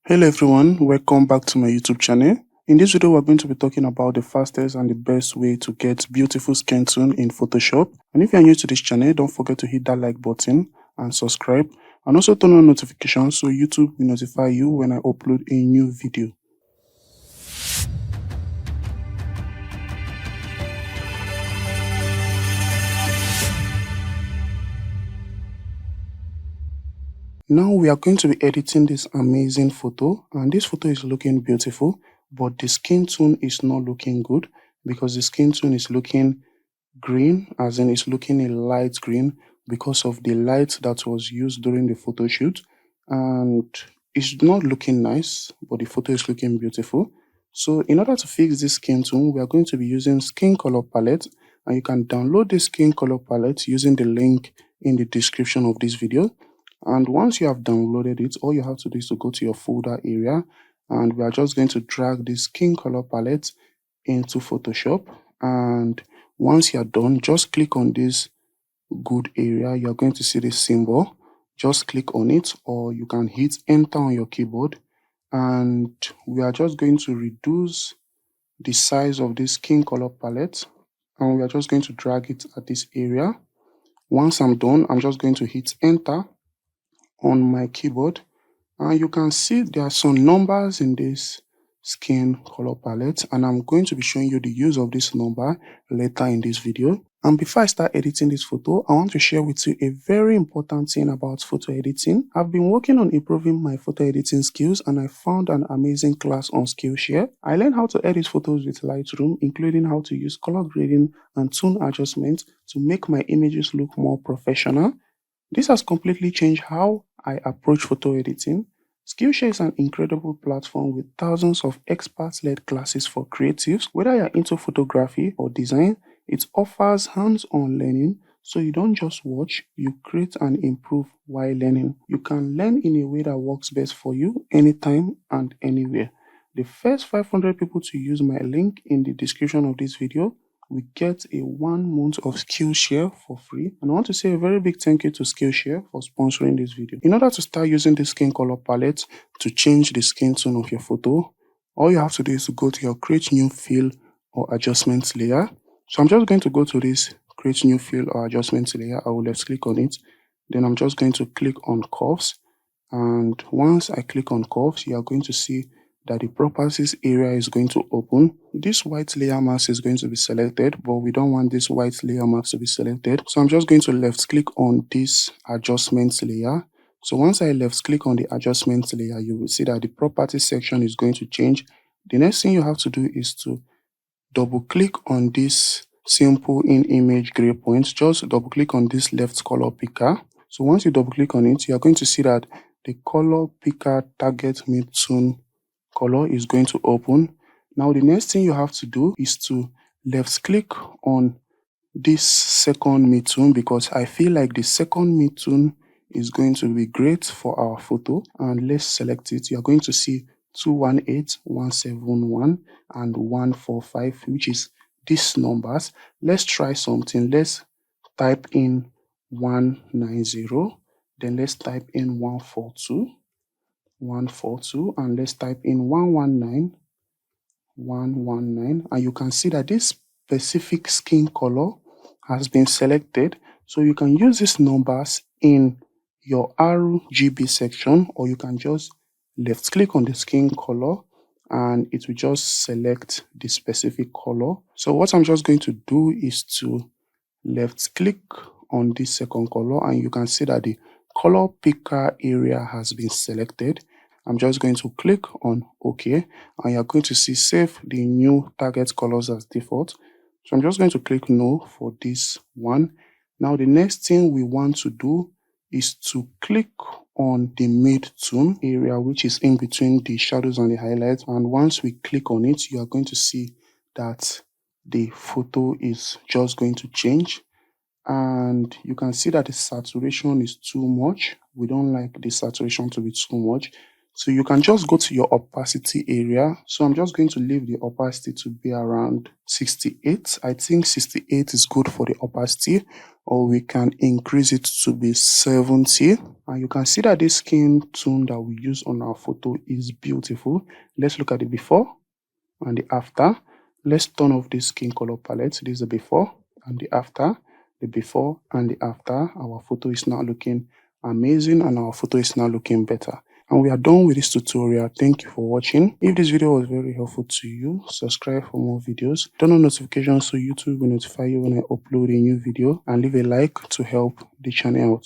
Hello everyone, welcome back to my YouTube channel. In this video, we're going to be talking about the fastest and the best way to get beautiful skin tone in Photoshop. And if you're new to this channel, don't forget to hit that like button and subscribe. And also turn on notifications so YouTube will notify you when I upload a new video. Now we are going to be editing this amazing photo, and this photo is looking beautiful, but the skin tone is not looking good because the skin tone is looking green, as in it's looking a light green because of the light that was used during the photo shoot, and it's not looking nice, but the photo is looking beautiful. So in order to fix this skin tone, we are going to be using skin color palette, and you can download the skin color palette using the link in the description of this video. And once you have downloaded it, all you have to do is to go to your folder area, and we are just going to drag the skin color palette into Photoshop. And once you're done, just click on this good area. You're going to see this symbol. Just click on it, or you can hit enter on your keyboard. And we are just going to reduce the size of this skin color palette, and we are just going to drag it at this area. Once I'm done, I'm just going to hit enter on my keyboard, and you can see there are some numbers in this skin color palette, and I'm going to be showing you the use of this number later in this video. And before I start editing this photo, I want to share with you a very important thing about photo editing. I've been working on improving my photo editing skills, and I found an amazing class on Skillshare. I learned how to edit photos with Lightroom, including how to use color grading and tone adjustments to make my images look more professional. This has completely changed how I approach photo editing. Skillshare is an incredible platform with thousands of expert-led classes for creatives. Whether you're into photography or design, it offers hands-on learning, so you don't just watch, you create and improve while learning. You can learn in a way that works best for you anytime and anywhere. The first 500 people to use my link in the description of this video we get a 1 month of Skillshare for free. And I want to say a very big thank you to Skillshare for sponsoring this video. In order to start using the skin color palette to change the skin tone of your photo, all you have to do is to go to your create new fill or adjustments layer. So I'm just going to go to this create new fill or adjustments layer. I will left click on it. Then I'm just going to click on curves. And once I click on curves, you are going to see that the properties area is going to open. This white layer mask is going to be selected, but we don't want this white layer mask to be selected. So I'm just going to left click on this adjustments layer. So once I left click on the adjustments layer, you will see that the properties section is going to change. The next thing you have to do is to double click on this simple in image gray points. Just double click on this left color picker. So once you double click on it, you are going to see that the color picker target mid-tone color is going to open. Now the next thing you have to do is to left click on this second mid-tone, because I feel like the second mid-tone is going to be great for our photo. And let's select it. You're going to see 218, 171 and 145, which is these numbers. Let's try something. Let's type in 190, then let's type in 142, and let's type in 119, and you can see that this specific skin color has been selected. So you can use these numbers in your RGB section, or you can just left click on the skin color and it will just select the specific color. So what I'm just going to do is to left click on this second color, and you can see that the color picker area has been selected. I'm just going to click on OK, and you're going to see save the new target colors as default. So I'm just going to click no for this one. Now the next thing we want to do is to click on the mid-tone area, which is in between the shadows and the highlights. And once we click on it, you are going to see that the photo is just going to change. And you can see that the saturation is too much. We don't like the saturation to be too much. So you can just go to your opacity area. So I'm just going to leave the opacity to be around 68. I think 68 is good for the opacity, or we can increase it to be 70. And you can see that this skin tone that we use on our photo is beautiful. Let's look at the before and the after. Let's turn off this skin color palette. This is the before and the after. The before and the after. Our photo is now looking amazing and our photo is now looking better. And we are done with this tutorial. Thank you for watching. If this video was very helpful to you, subscribe for more videos. Turn on notifications so YouTube will notify you when I upload a new video, and leave a like to help the channel out.